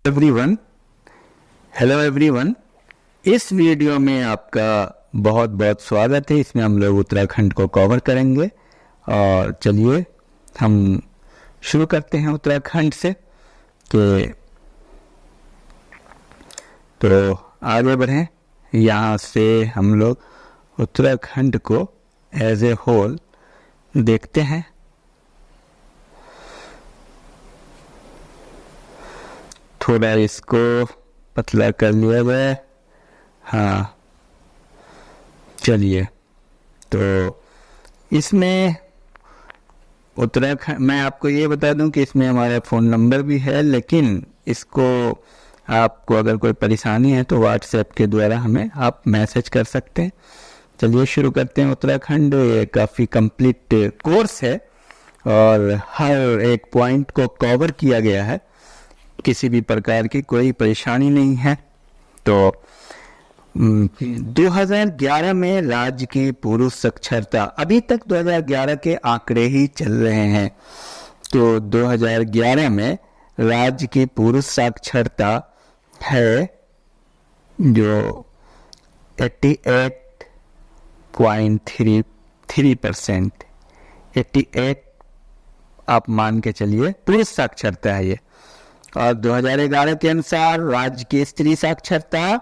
Everyone, hello everyone. इस video में आपका बहुत बहुत स्वागत है। इसमें हम लोग उत्तराखंड को कवर करेंगे और चलिए हम शुरू करते हैं उत्तराखंड से। तो आगे बढ़ें। यहाँ से हम लोग उत्तराखंड को एज ए होल देखते हैं। थोड़ा इसको पतला कर लिया गया। हाँ, चलिए। तो इसमें उत्तराखंड, मैं आपको ये बता दूं कि इसमें हमारा फ़ोन नंबर भी है, लेकिन इसको आपको अगर कोई परेशानी है तो व्हाट्सएप के द्वारा हमें आप मैसेज कर सकते हैं। चलिए शुरू करते हैं। उत्तराखंड ये काफ़ी कंप्लीट कोर्स है और हर एक पॉइंट को कवर किया गया है। किसी भी प्रकार की कोई परेशानी नहीं है। तो 2011 में राज्य की पुरुष साक्षरता, अभी तक 2011 के आंकड़े ही चल रहे हैं। तो 2011 में राज्य की पुरुष साक्षरता है जो 88.33%। 88 आप मान के चलिए पुरुष साक्षरता है ये। और 2011 के अनुसार राज्य की स्त्री साक्षरता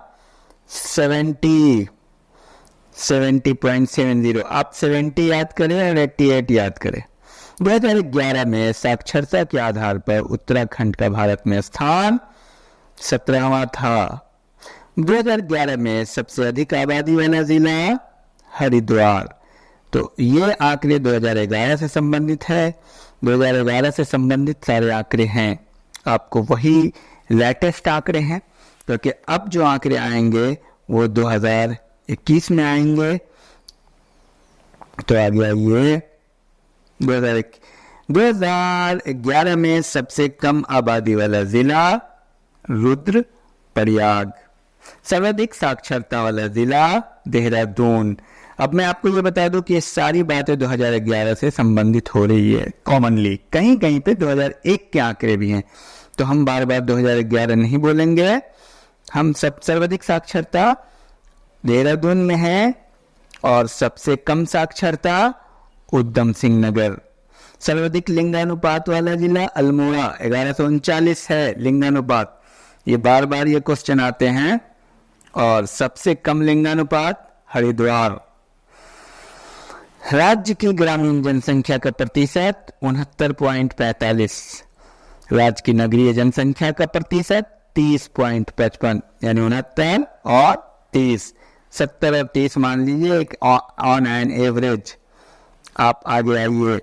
70.70। आप 70 याद करें और 88 याद करें। 2011 में साक्षरता के आधार पर उत्तराखंड का भारत में स्थान 17वां था। 2011 में सबसे अधिक आबादी वाला जिला हरिद्वार। तो ये आंकड़े 2011 से संबंधित है। 2011 से संबंधित सारे आंकड़े हैं, आपको वही लेटेस्ट आंकड़े हैं, क्योंकि अब जो आंकड़े आएंगे वो 2021 में आएंगे। तो आ गया ये 2011 में सबसे कम आबादी वाला जिला रुद्रप्रयाग। सर्वाधिक साक्षरता वाला जिला देहरादून। अब मैं आपको ये बता दूं कि ये सारी बातें 2011 से संबंधित हो रही है कॉमनली। कहीं कहीं पे 2001 के आंकड़े भी हैं, तो हम बार बार 2011 नहीं बोलेंगे। हम सब सर्वाधिक साक्षरता देहरादून में है और सबसे कम साक्षरता उधम सिंह नगर। सर्वाधिक लिंगानुपात वाला जिला अल्मोड़ा 1139 है लिंगानुपात। ये बार बार ये क्वेश्चन आते हैं। और सबसे कम लिंगानुपात हरिद्वार। राज्य की ग्रामीण जनसंख्या का प्रतिशत 69.45। राज्य की नगरीय जनसंख्या का प्रतिशत 30.55, यानी 69 और 30। 70 और 30 मान लीजिए एक ऑन एन एवरेज। आप आगे आइए।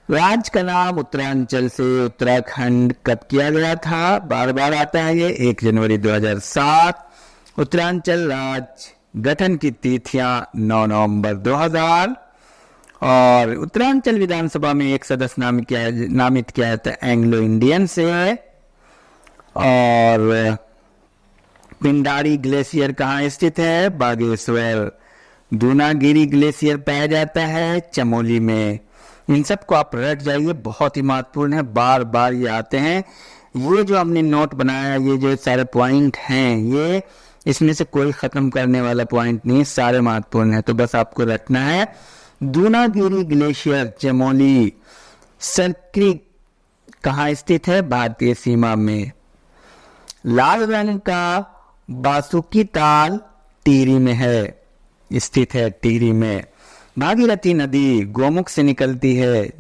राज्य का नाम उत्तरांचल से उत्तराखंड कब किया गया था? बार बार आता है ये। 1 जनवरी 2007। उत्तरांचल राज्य गठन की तिथियां 9 नवंबर 2000। और उत्तरांचल विधानसभा में एक सदस्य नामित किया जाता है एंग्लो इंडियन से। और पिंडारी ग्लेशियर कहाँ स्थित है? बागेश्वर। दूनागिरी ग्लेशियर पाया जाता है चमोली में। इन सब को आप रट जाइए, बहुत ही महत्वपूर्ण है, बार बार ये आते हैं। ये जो हमने नोट बनाया, ये जो सारे पॉइंट हैं, ये इसमें से कोई खत्म करने वाला पॉइंट नहीं, सारे महत्वपूर्ण है। तो बस आपको रटना है। दूनागिरी ग्लेशियर चमोली। सरक्री कहाँ स्थित है? भारतीय सीमा में। लाल रंग का बासुकी ताल टिहरी में है, स्थित है टिहरी में। भागीरथी नदी गोमुख से निकलती है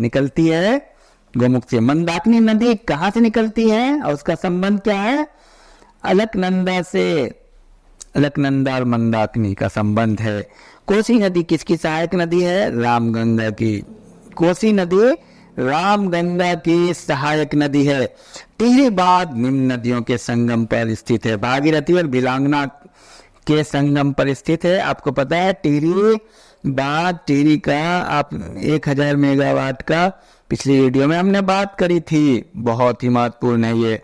गोमुख से। मंदाकिनी नदी कहाँ से निकलती है और उसका संबंध क्या है? अलकनंदा से। अलकनंदा और मंदाकिनी का संबंध है। कोसी नदी किसकी सहायक नदी है? रामगंगा की। कोसी नदी रामगंगा की सहायक नदी है। टिहरी बांध निम्न नदियों के संगम पर स्थित है। भागीरथी और भिलांगना के संगम पर स्थित है। आपको पता है टिहरी बांध, टिहरी का आप 1000 मेगावाट का पिछली वीडियो में हमने बात करी थी, बहुत ही महत्वपूर्ण है ये।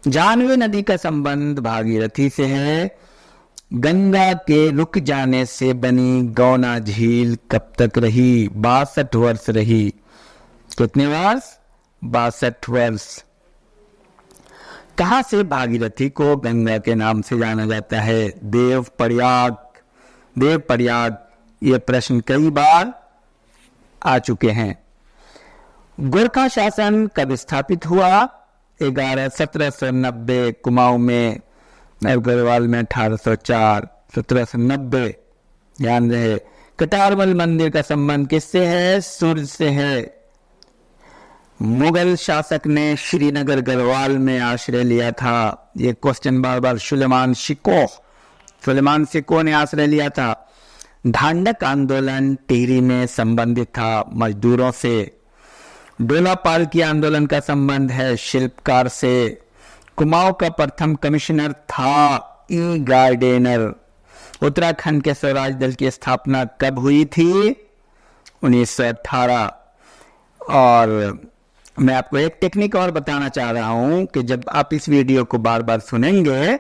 जाह्नवी नदी का संबंध भागीरथी से है। गंगा के रुक जाने से बनी गौना झील कब तक रही? 62 वर्ष रही। कितने वर्ष? 62 वर्ष। कहाँ से भागीरथी को गंगा के नाम से जाना जाता है? देवप्रयाग। देवप्रयाग, ये प्रश्न कई बार आ चुके हैं। गोरखा शासन कब स्थापित हुआ? 1790 कुमाऊं में, गढ़वाल में 1804, 1790। ध्यान रहे। कटारमल मंदिर का संबंध किससे है? सूर्य से है। मुगल शासक ने श्रीनगर गढ़वाल में आश्रय लिया था। ये क्वेश्चन बार बार सुलेमान सिको ने आश्रय लिया था। ढांडक आंदोलन टिहरी में संबंधित था मजदूरों से। डोला पालकी आंदोलन का संबंध है शिल्पकार से। कुमाऊं का प्रथम कमिश्नर था ई गार्डेनर। उत्तराखंड के स्वराज दल की स्थापना कब हुई थी? 1918। और मैं आपको एक टेक्निक और बताना चाह रहा हूं कि जब आप इस वीडियो को बार बार सुनेंगे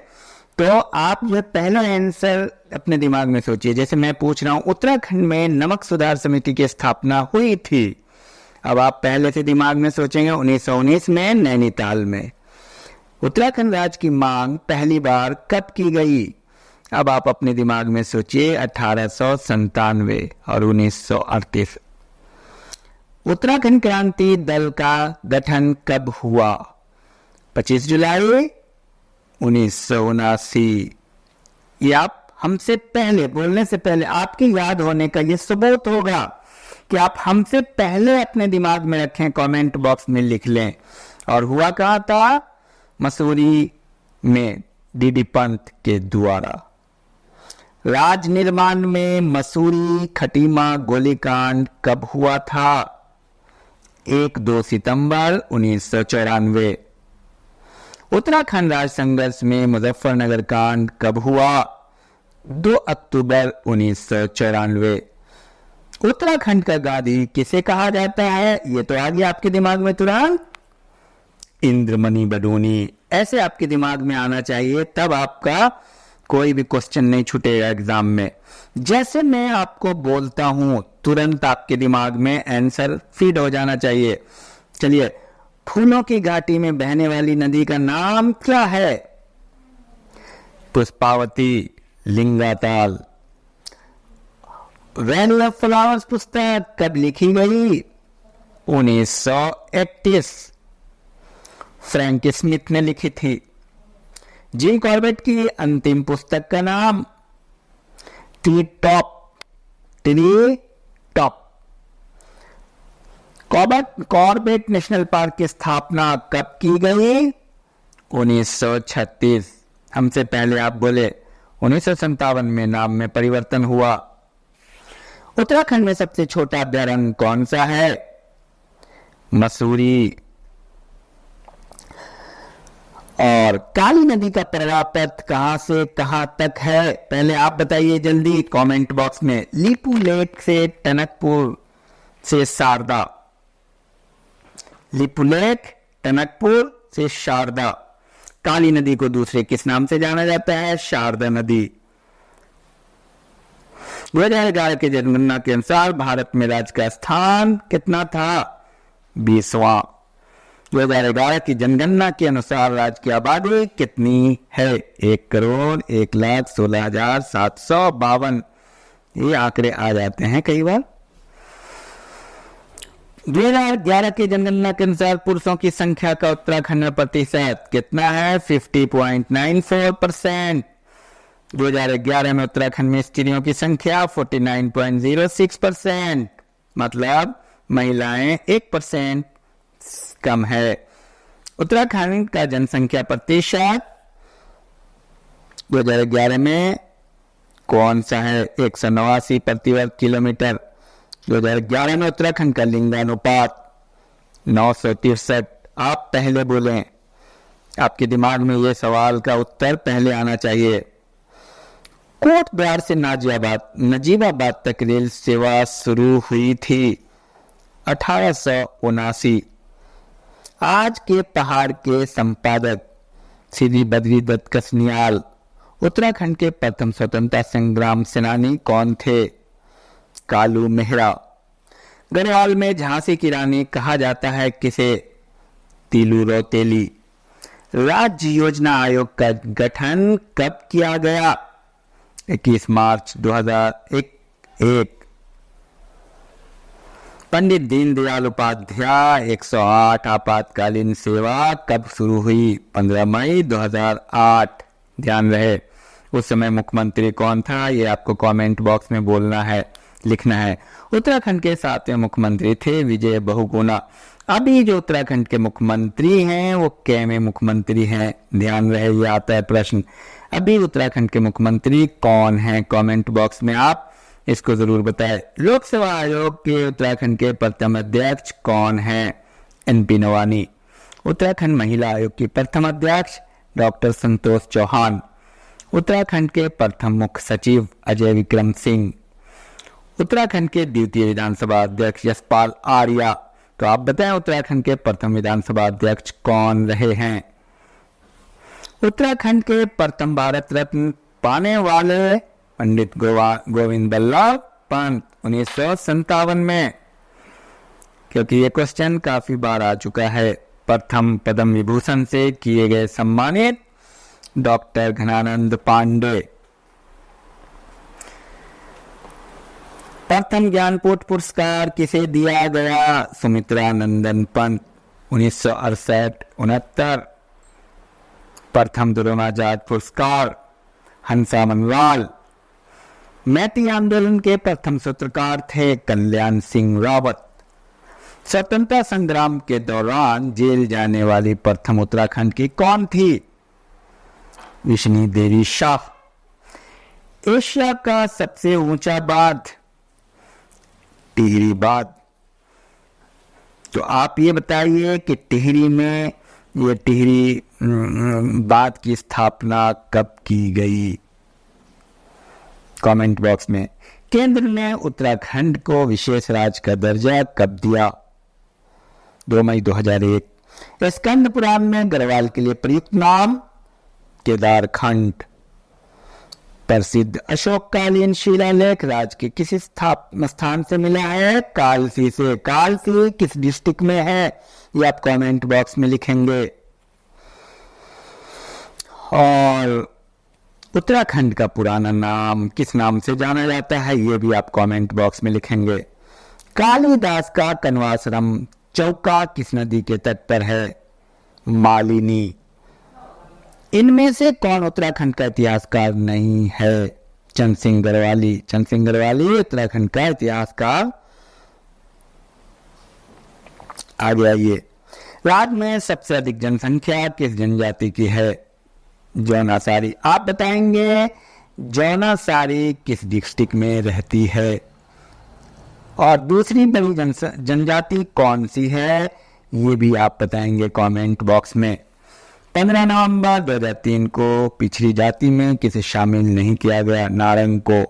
तो आप जो पहला आंसर अपने दिमाग में सोचिए। जैसे मैं पूछ रहा हूं उत्तराखंड में नमक सुधार समिति की स्थापना हुई थी, अब आप पहले से दिमाग में सोचेंगे 1919 में नैनीताल में। उत्तराखंड राज्य की मांग पहली बार कब की गई? अब आप अपने दिमाग में सोचिए 1897 और 1938। उत्तराखंड क्रांति दल का गठन कब हुआ? 25 जुलाई 1979। ये आप हमसे पहले, बोलने से पहले आपकी याद होने का ये सबूत होगा कि आप हमसे पहले अपने दिमाग में रखें, कमेंट बॉक्स में लिख लें। और हुआ कहाँ था? मसूरी में डीडी पंत के द्वारा। राज निर्माण में मसूरी खटीमा गोलीकांड कब हुआ था? 1-2 सितंबर 1994। उत्तराखंड राज्य संघर्ष में मुजफ्फरनगर कांड कब हुआ? 2 अक्टूबर 1994। उत्तराखंड का गांधी किसे कहा जाता है? ये तो आ गया आपके दिमाग में तुरंत, इंद्रमणि बडोनी। ऐसे आपके दिमाग में आना चाहिए, तब आपका कोई भी क्वेश्चन नहीं छूटेगा एग्जाम में। जैसे मैं आपको बोलता हूं तुरंत आपके दिमाग में आंसर फीड हो जाना चाहिए। चलिए, फूलों की घाटी में बहने वाली नदी का नाम क्या है? पुष्पावती, लिंगाताल। वैन ऑफ फ्लावर्स पुस्तक कब लिखी गई? 1931। फ्रैंक स्मिथ ने लिखी थी। जिम कॉर्बेट की अंतिम पुस्तक का नाम? Tree top. Corbett national park की स्थापना कब की गई? 1936। हमसे पहले आप बोले 1957 में नाम में परिवर्तन हुआ। उत्तराखंड में सबसे छोटा अभ्यारण्य कौन सा है? मसूरी। और काली नदी का प्रवाह कहां से कहां तक है? पहले आप बताइए जल्दी कमेंट बॉक्स में। लीपू लेक से टनकपुर से शारदा। लीपू लेक, टनकपुर से शारदा। काली नदी को दूसरे किस नाम से जाना जाता है? शारदा नदी। 2011 के जनगणना के अनुसार भारत में राज्य का स्थान कितना था? 20वां। 2011 की जनगणना के अनुसार राज्य की आबादी कितनी है? 1,16,752। ये आंकड़े आ जाते हैं कई बार। 2011 की जनगणना के अनुसार पुरुषों की संख्या का उत्तराखंड में प्रतिशत कितना है? 50.94%। 2011 में उत्तराखंड में स्त्रियों की संख्या 49.06%, मतलब महिलाएं 1% कम है। उत्तराखंड का जनसंख्या प्रतिशत 2011 में कौन सा है? 189 प्रति वर्ग किलोमीटर। 2011 में उत्तराखंड का लिंगानुपात 963। आप पहले बोलें, आपके दिमाग में यह सवाल का उत्तर पहले आना चाहिए। कोट द्वार से नजीबाबाद तक रेल सेवा शुरू हुई थी 1879। आज के पहाड़ के संपादक श्री बद्रीदत्त कसनियाल उत्तराखंड के प्रथम स्वतंत्रता संग्राम सेनानी कौन थे? कालू मेहरा। गढ़वाल में झांसी की रानी कहा जाता है किसे? तीलू रौतेली। राज्य योजना आयोग का गठन कब किया गया? 21 मार्च 2001। पंडित दीनदयाल उपाध्याय 108 आपातकालीन सेवा कब शुरू हुई? 15 मई 2008। ध्यान रहे उस समय मुख्यमंत्री कौन था, ये आपको कमेंट बॉक्स में बोलना है, लिखना है। उत्तराखंड के 7वें मुख्यमंत्री थे विजय बहुगुणा। अभी जो उत्तराखंड के मुख्यमंत्री हैं वो कैवें मुख्यमंत्री हैं? ध्यान रहे, ये आता है प्रश्न। अभी उत्तराखंड के मुख्यमंत्री कौन हैं? कमेंट बॉक्स में आप इसको जरूर बताएं। लोकसेवा आयोग के उत्तराखंड के प्रथम अध्यक्ष कौन हैं? NP नवानी। उत्तराखंड महिला आयोग की प्रथम अध्यक्ष डॉक्टर संतोष चौहान। उत्तराखंड के प्रथम मुख्य सचिव अजय विक्रम सिंह। उत्तराखंड के द्वितीय विधानसभा अध्यक्ष यशपाल आर्या। तो आप बताएं उत्तराखंड के प्रथम विधानसभा अध्यक्ष कौन रहे हैं? उत्तराखंड के प्रथम भारत रत्न पाने वाले पंडित गोविंद बल्लभ पंत 1957 में, क्योंकि ये क्वेश्चन काफी बार आ चुका है। प्रथम पद्म विभूषण से किए गए सम्मानित डॉक्टर घनानंद पांडे। प्रथम ज्ञानपीठ पुरस्कार किसे दिया गया? सुमित्रा नंदन पंत 1968-69। प्रथम द्रोणाचार्य पुरस्कार हंसा मनवाल। मैती आंदोलन के प्रथम सूत्रकार थे कल्याण सिंह रावत। स्वतंत्रता संग्राम के दौरान जेल जाने वाली प्रथम उत्तराखंड की कौन थी? विष्णु देवी शाह। एशिया का सबसे ऊंचा बांध टिहरी बांध। तो आप ये बताइए कि टिहरी में ये टिहरी बांध की स्थापना कब की गई? कमेंट बॉक्स में। केंद्र ने उत्तराखंड को विशेष राज्य का दर्जा कब दिया? 2 मई 2001। स्कंद पुराण में गढ़वाल के लिए प्रयुक्त नाम केदारखंड। प्रसिद्ध अशोककालीन शिलालेख राज्य के किस स्थान से मिला है? कालसी से। कालसी किस डिस्ट्रिक्ट में है? ये आप कमेंट बॉक्स में लिखेंगे। और उत्तराखंड का पुराना नाम किस नाम से जाना जाता है? ये भी आप कमेंट बॉक्स में लिखेंगे। कालिदास का कण्वाश्रम चौका किस नदी के तट पर है? मालिनी। इनमें से कौन उत्तराखंड का इतिहासकार नहीं है? चंद सिंह गढ़वाली। चंद सिंह गढ़वाली उत्तराखंड का इतिहासकार। आगे आइए। राज्य में सबसे अधिक जनसंख्या किस जनजाति की है? जौनासारी। आप बताएंगे जौनासारी किस डिस्ट्रिक्ट में रहती है? और दूसरी बड़ी जनजाति कौन सी है? ये भी आप बताएंगे कमेंट बॉक्स में। 15 नवंबर 2003 को पिछड़ी जाति में किसे शामिल नहीं किया गया? नारंग को।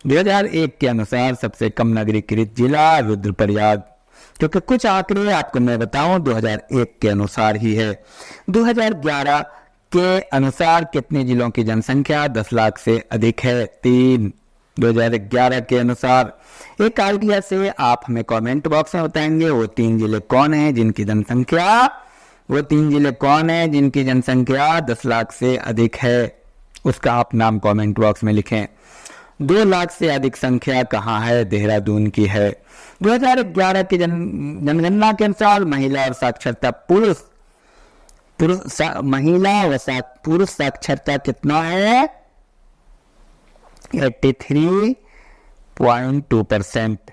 2001 के अनुसार सबसे कम नगरीकृत जिला रुद्रप्रयाग। क्योंकि कुछ आंकड़े आपको मैं बताऊं 2001 के अनुसार ही है। 2011 के अनुसार कितने जिलों की जनसंख्या 10 लाख से अधिक है? 3। 2011 के अनुसार। एक आइडिया से आप हमें कमेंट बॉक्स में बताएंगे वो 3 जिले कौन है जिनकी जनसंख्या 10 लाख से अधिक है। उसका आप नाम कमेंट बॉक्स में लिखें। 2 लाख से अधिक संख्या कहाँ है? देहरादून की है। 2011 की जनगणना के अनुसार महिला और साक्षरता पुरुष साक्षरता कितना है? 83.2%।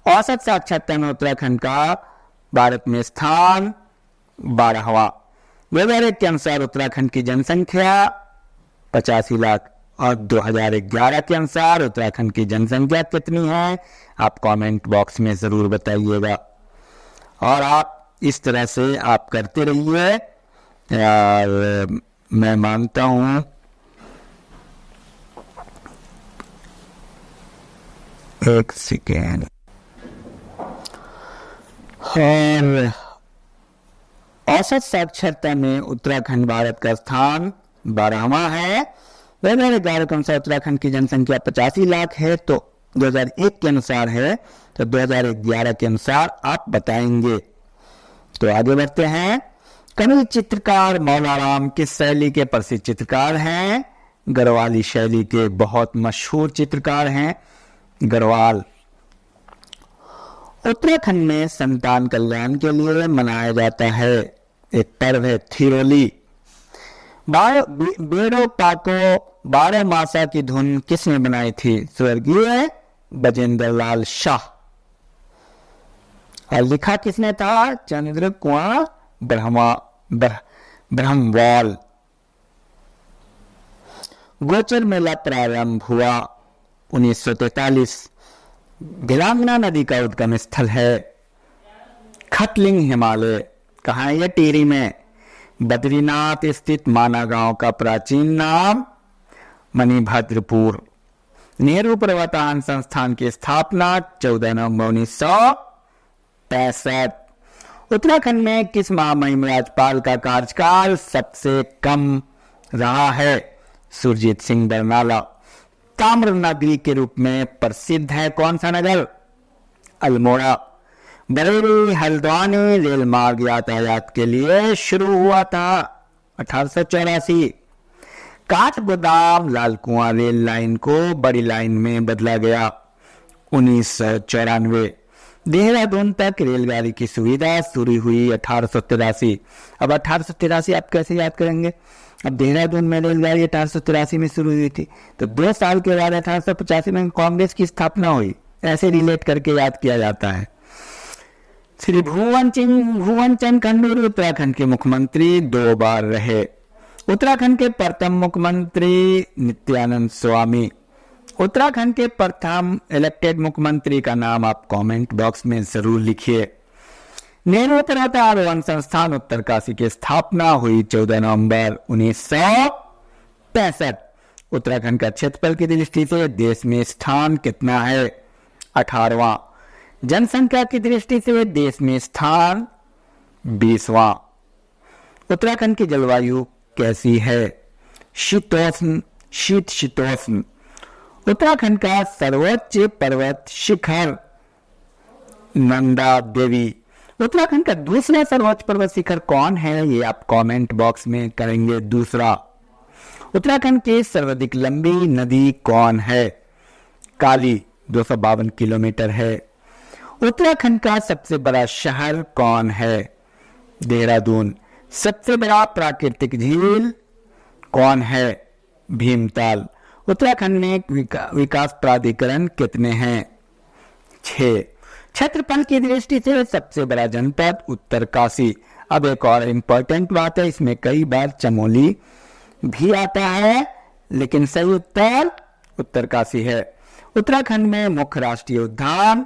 औसत साक्षरता में उत्तराखंड का भारत में स्थान 12वां। 2001 के अनुसार उत्तराखंड की जनसंख्या 85 लाख और 2011 के अनुसार उत्तराखंड की जनसंख्या कितनी है? आप कमेंट बॉक्स में जरूर बताइएगा। और आप इस तरह से आप करते रहिए यार, मैं मानता हूं। एक सेकेंड। और औसत साक्षरता में उत्तराखंड भारत का स्थान 12वां है। 2011 के अनुसार उत्तराखंड की जनसंख्या 85 लाख है, तो 2001 के अनुसार है, तो 2011 के अनुसार आप बताएंगे। तो आगे बढ़ते हैं। कवि चित्रकार मौलाराम किस शैली के प्रसिद्ध चित्रकार हैं? गढ़वाली शैली के बहुत मशहूर चित्रकार हैं गढ़वाल। उत्तराखंड में संतान कल्याण के लिए मनाया जाता है एक पर्व है थिरोली। बेड़ो पाको 12 मासा की धुन किसने बनाई थी? स्वर्गीय बजेंद्र लाल शाह। और लिखा किसने था? चंद्र कुंवर ब्रह्मवाल। गोचर मेला प्रारंभ हुआ 1943। भिलांगना नदी का उद्गम स्थल है खटलिंग हिमालय। कहाँ है? टिहरी में। बद्रीनाथ स्थित माना गांव का प्राचीन नाम मणिभद्रपुर। नेहरू पर्वतारोहण संस्थान की स्थापना 14 नवंबर 1965। उत्तराखंड में किस महामहिम राज्यपाल का कार्यकाल सबसे कम रहा है? सुरजीत सिंह बरनाला। ताम्र नगरी के रूप में प्रसिद्ध है कौन सा नगर? अल्मोड़ा। बरेली हल्द्वानी रेल मार्ग यातायात के लिए शुरू हुआ था 1884। काठगोदाम लाल कुआं रेल लाइन को बड़ी लाइन में बदला गया 1994। देहरादून तक रेलगाड़ी की सुविधा शुरू हुई 1883। अब 1883 आप कैसे याद करेंगे? अब देहरादून में रेलगाड़ी 1883 में शुरू हुई थी, तो 2 साल के बाद 1885 में कांग्रेस की स्थापना हुई। ऐसे रिलेट करके याद किया जाता है। श्री भुवन चंद खंडूरी उत्तराखंड के मुख्यमंत्री 2 बार रहे। उत्तराखंड के प्रथम मुख्यमंत्री नित्यानंद स्वामी। उत्तराखंड के प्रथम इलेक्टेड मुख्यमंत्री का नाम आप कमेंट बॉक्स में जरूर लिखिए। नेहरू पर्वतारोहण संस्थान उत्तरकाशी की स्थापना हुई 14 नवंबर 1965। उत्तराखंड का क्षेत्रफल की दृष्टि से देश में स्थान कितना है? 18वां। जनसंख्या की दृष्टि से देश में स्थान 20वां। उत्तराखंड की जलवायु कैसी है? शीतोष्ण शीतोष्ण। उत्तराखंड का सर्वोच्च पर्वत शिखर नंदा देवी। उत्तराखंड का दूसरा सर्वोच्च पर्वत शिखर कौन है? ये आप कमेंट बॉक्स में करेंगे। दूसरा। उत्तराखंड की सर्वाधिक लंबी नदी कौन है? काली 252 किलोमीटर है। उत्तराखंड का सबसे बड़ा शहर कौन है? देहरादून। सबसे बड़ा प्राकृतिक झील कौन है? भीमताल। उत्तराखंड में विकास प्राधिकरण कितने हैं? 6। क्षेत्रफल की दृष्टि से सबसे बड़ा जनपद उत्तरकाशी। अब एक और इंपॉर्टेंट बात है, इसमें कई बार चमोली भी आता है, लेकिन सही उत्तर उत्तरकाशी है। उत्तराखंड में मुख्य राष्ट्रीय उद्यान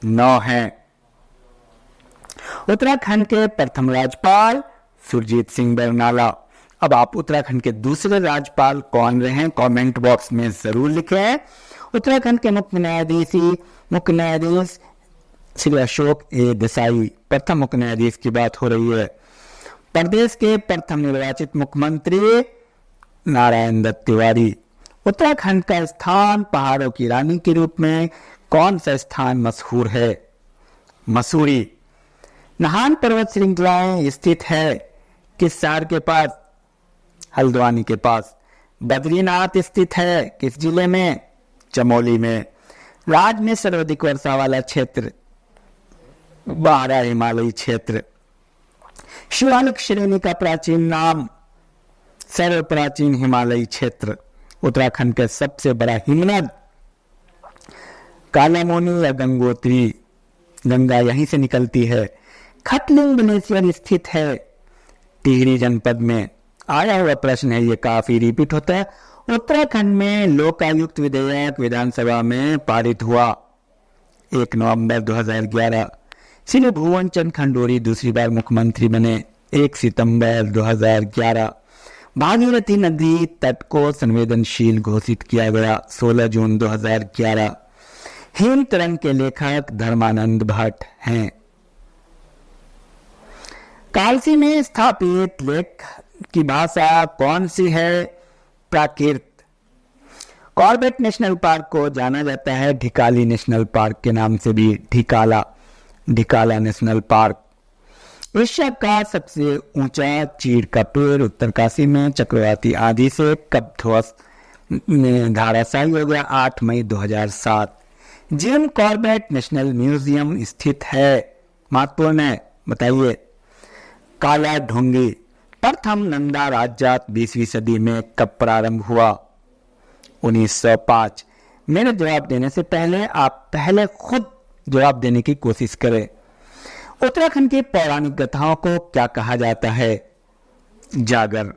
9 हैं। उत्तराखंड के प्रथम राज्यपाल सुरजीत सिंह बरनाला। अब आप उत्तराखंड के दूसरे राज्यपाल कौन रहे हैं कमेंट बॉक्स में जरूर लिखें। उत्तराखंड के मुख्य न्यायाधीश श्री अशोक ए देसाई। प्रथम मुख्य न्यायाधीश की बात हो रही है। प्रदेश के प्रथम निर्वाचित मुख्यमंत्री नारायण दत्त तिवारी। उत्तराखंड का स्थान पहाड़ों की रानी के रूप में कौन सा स्थान मशहूर है? मसूरी। नाहन पर्वत श्रृंखलाएं स्थित है किस शहर के पास? हल्द्वानी के पास। बद्रीनाथ स्थित है किस जिले में? चमोली में। राज्य में सर्वाधिक वर्षा वाला क्षेत्र 12 हिमालयी क्षेत्र। शिवालिक श्रेणी का प्राचीन नाम सर्व प्राचीन हिमालयी क्षेत्र। उत्तराखंड का सबसे बड़ा हिमनद कालामोनी या गंगोत्री। गंगा यहीं से निकलती है। खटलिंग ग्लेशियर स्थित है टिहरी जनपद में। आया हुआ प्रश्न है, ये काफी रिपीट होता है। उत्तराखंड में लोकायुक्त विधेयक विधानसभा में पारित हुआ 1 नवंबर 2011। श्री भुवन चंद खंडूरी दूसरी बार मुख्यमंत्री बने 1 सितंबर 2011। भागीरथी नदी तट को संवेदनशील घोषित किया गया 16 जून 2011। हिम तरंग के लेखक धर्मानंद भट्ट हैं। कालसी में स्थापित लेख की भाषा कौन सी है? प्राकृत। कॉर्बेट नेशनल पार्क को जाना जाता है ढिकाली नेशनल पार्क के नाम से भी। Dhikala national park. एशिया का सबसे ऊंचा चीड़ का पेड़ उत्तरकाशी में चक्रवाती आंधी से कब ध्वस्त धराशायी हो गया? 8 मई 2007। जिम कॉर्बेट नेशनल म्यूजियम स्थित है? महत्वपूर्ण है, बताइए। काला ढोंगी प्रथम नंदा राज्यात 20वीं सदी में कब प्रारंभ हुआ? 1905। मेरे जवाब देने से पहले आप पहले खुद जवाब देने की कोशिश करें। उत्तराखंड की पौराणिक गाथाओं को क्या कहा जाता है? जागर।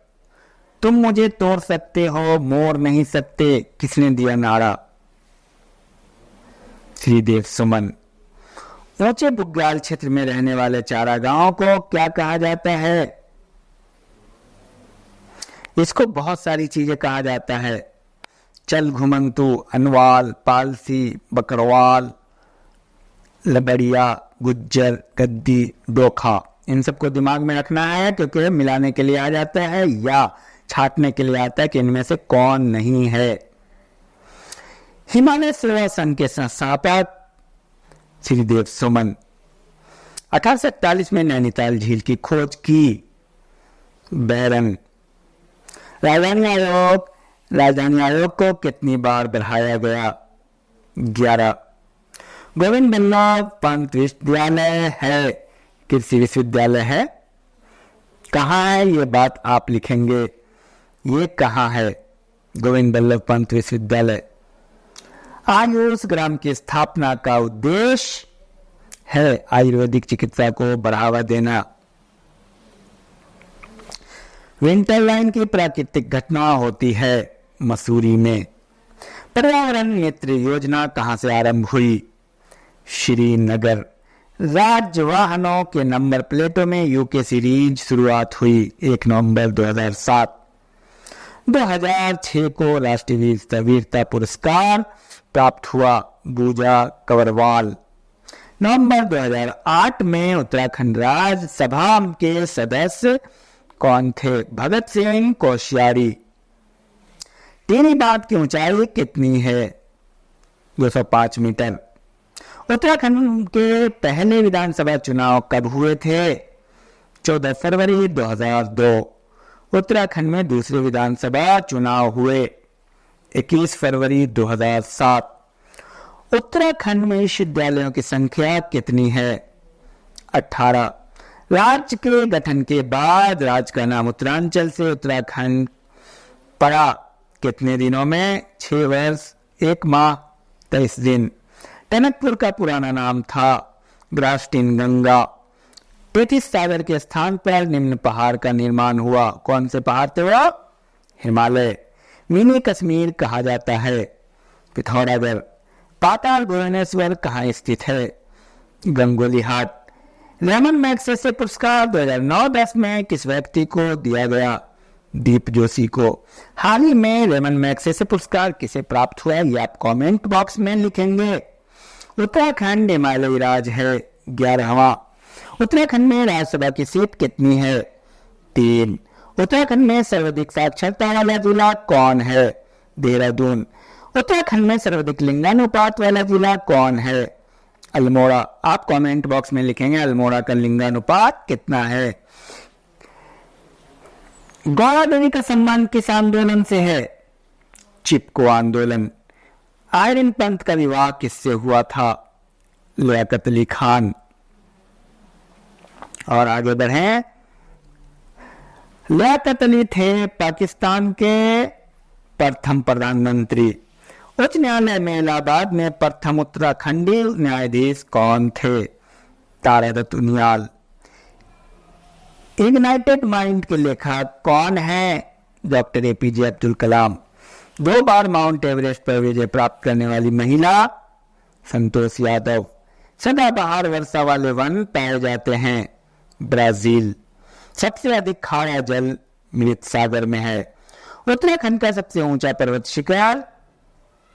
तुम मुझे तोड़ सकते हो, मोड़ नहीं सकते, किसने दिया नारा? श्रीदेव सुमन। ऊंचे बुग्याल क्षेत्र में रहने वाले चारागाहों को क्या कहा जाता है? इसको बहुत सारी चीजें कहा जाता है। चल घुमंतु, अनवाल, पालसी, बकरवाल, लबड़िया, गुज्जर, गद्दी, डोखा। इन सबको दिमाग में रखना है क्योंकि मिलाने के लिए आ जाता है या छाटने के लिए आता है कि इनमें से कौन नहीं है। हिमालय सेवा संघ के संस्थापक श्रीदेव सुमन। 1841 में नैनीताल झील की खोज की? बैरन। राजधानी आयोग को कितनी बार बढ़ाया गया? 11। गोविंद बल्लभ पंत विश्वविद्यालय है कृषि विश्वविद्यालय है? कहाँ है ये बात आप लिखेंगे। ये कहाँ है? गोविंद बल्लभ पंत विश्वविद्यालय। आयुष ग्राम की स्थापना का उद्देश्य है आयुर्वेदिक चिकित्सा को बढ़ावा देना। विंटर लाइन की प्राकृतिक घटना होती है मसूरी में। पर्यावरण मित्र योजना कहां से आरंभ हुई? श्रीनगर। राज्य वाहनों के नंबर प्लेटों में यूके सीरीज शुरुआत हुई 1 नवंबर 2007। 2006 को राष्ट्रीय वीरता पुरस्कार प्राप्त हुआ बूजा कंवरवाल। नवंबर 2008 में उत्तराखंड राज्यसभा के सदस्य कौन थे? भगत सिंह कोश्यारी। टिहरी बांध की ऊंचाई कितनी है? 205 मीटर। उत्तराखंड के पहले विधानसभा चुनाव कब हुए थे? 14 फरवरी 2002। उत्तराखंड में दूसरे विधानसभा चुनाव हुए 21 फरवरी 2007। उत्तराखंड में विश्वविद्यालयों की संख्या कितनी है? 18। राज्य के गठन के बाद राज्य का नाम उत्तरांचल से उत्तराखंड पड़ा कितने दिनों में? 6 वर्ष 1 माह 23 दिन। टनकपुर का पुराना नाम था ग्रास्टिन गंगा। पेथिस सागर के स्थान पर निम्न पहाड़ का निर्माण हुआ। कौन से पहाड़ थे वो? हिमालय। मिनी कश्मीर कहा जाता है? पिथौरागढ़। पाताल भुवनेश्वर कहाँ स्थित है? गंगोली हाट। रेमन मैग्सेसे पुरस्कार 2009-10 में किस व्यक्ति को दिया गया? दीप जोशी को। हाल ही में रेमन मैग्सेसे पुरस्कार किसे प्राप्त हुआ? ये आप कमेंट बॉक्स में लिखेंगे। उत्तराखंड हिमालयी राज्य है। 11वां। उत्तराखंड में राज्यसभा की सीट कितनी है? 3। उत्तराखंड में सर्वाधिक साक्षरता वाला जिला कौन है? देहरादून। उत्तराखंड में सर्वाधिक लिंगानुपात वाला जिला कौन है? अल्मोड़ा। आप कमेंट बॉक्स में लिखेंगे अल्मोड़ा का लिंगानुपात कितना है। गौरा देवी का सम्मान किस आंदोलन से है? चिपको आंदोलन। आयरन पंत का विवाह किससे हुआ था? लियाकत अली खान। और आगे बढ़ें। लियाकत अली थे पाकिस्तान के प्रथम प्रधानमंत्री। उच्च न्यायालय में इलाहाबाद में प्रथम उत्तराखंडी न्यायाधीश कौन थे? तारादत्त उनियाल। इग्नाइटेड माइंड के लेखक कौन है? Doctor APJ Abdul Kalam. 2 बार माउंट एवरेस्ट पर विजय प्राप्त करने वाली महिला? संतोष यादव। सदाबहार वर्षा वाले वन पाए जाते हैं? ब्राजील। सबसे अधिक खारा जल मृत सागर में है। उत्तराखंड का सबसे ऊंचा पर्वत शिखर?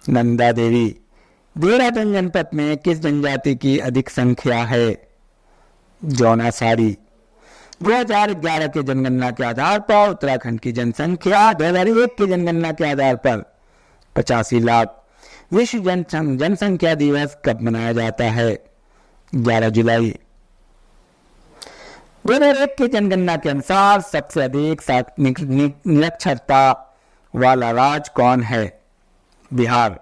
नंदा देवी। देहरादून जनपद में किस जनजाति की अधिक संख्या है? जौनासारी। 2011 के जनगणना के आधार पर उत्तराखंड की जनसंख्या 2001 की जनगणना के आधार पर 85 लाख। विश्व जनसंख्या दिवस कब मनाया जाता है? 11 जुलाई। 2001 की जनगणना के अनुसार सबसे अधिक निरक्षरता वाला राज्य कौन है? बिहार।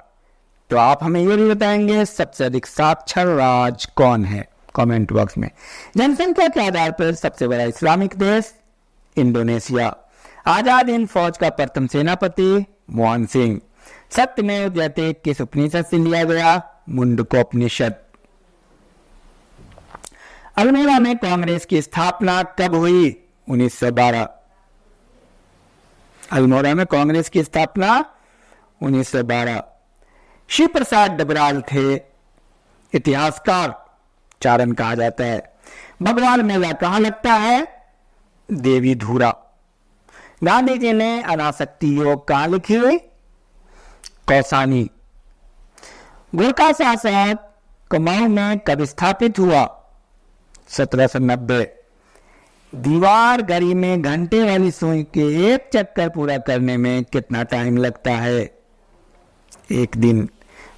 तो आप हमें ये भी बताएंगे सबसे अधिक साक्षर राज्य कौन है, कमेंट बॉक्स में। जनसंख्या के आधार पर सबसे बड़ा इस्लामिक देश इंडोनेशिया। आजाद हिंद फौज का प्रथम सेनापति मोहन सिंह। सत्यमेव जयते किस उपनिषद से लिया गया? मुंडकोपनिषद। अल्मोड़ा में कांग्रेस की स्थापना कब हुई? 1912। अल्मोड़ा में कांग्रेस की स्थापना 1912। शिव प्रसाद डबराल थे इतिहासकार, चारण कहा जाता है। भगवान मेला कहाँ लगता है? देवी धुरा। गांधी जी ने अनासक्ति योग कहाँ लिखी हुई? कौसानी। गोरखा शासन कुमाऊं में कब स्थापित हुआ? 1790। दीवार गरी में घंटे वाली सुई के एक चक्कर पूरा करने में कितना टाइम लगता है? 1 दिन।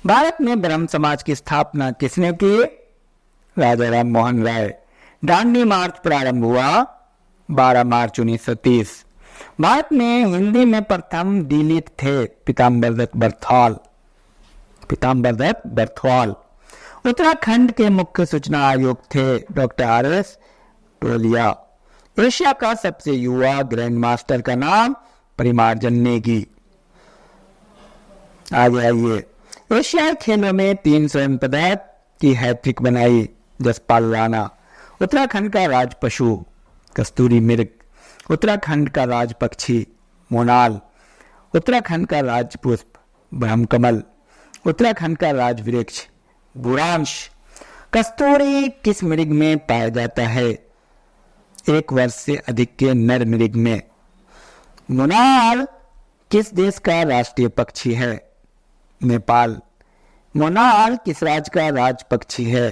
भारत में ब्रह्म समाज की स्थापना किसने की? राजा राम मोहन राय। दांडी मार्च प्रारंभ हुआ 12 मार्च 1930। भारत में हिंदी में प्रथम दलित थे पीताम्बर दत्त बरथवाल। उत्तराखंड के मुख्य सूचना आयुक्त थे डॉक्टर RS टोलिया। एशिया का सबसे युवा ग्रैंड मास्टर का नाम परिमार्जन नेगी। आगे आइए। एशियाई खेलों में 3 स्वर्ण पदक की हैट्रिक बनाई जसपाल राणा। उत्तराखंड का राज पशु कस्तूरी मृग। उत्तराखंड का राज पक्षी मोनाल। उत्तराखंड का राज पुष्प ब्रह्मकमल। उत्तराखंड का राज वृक्ष बुरांश। कस्तूरी किस मृग में पाया जाता है? 1 वर्ष से अधिक के नर मृग में। मोनाल किस देश का राष्ट्रीय पक्षी है? नेपाल। मोनाल किस राज्य का राज पक्षी है?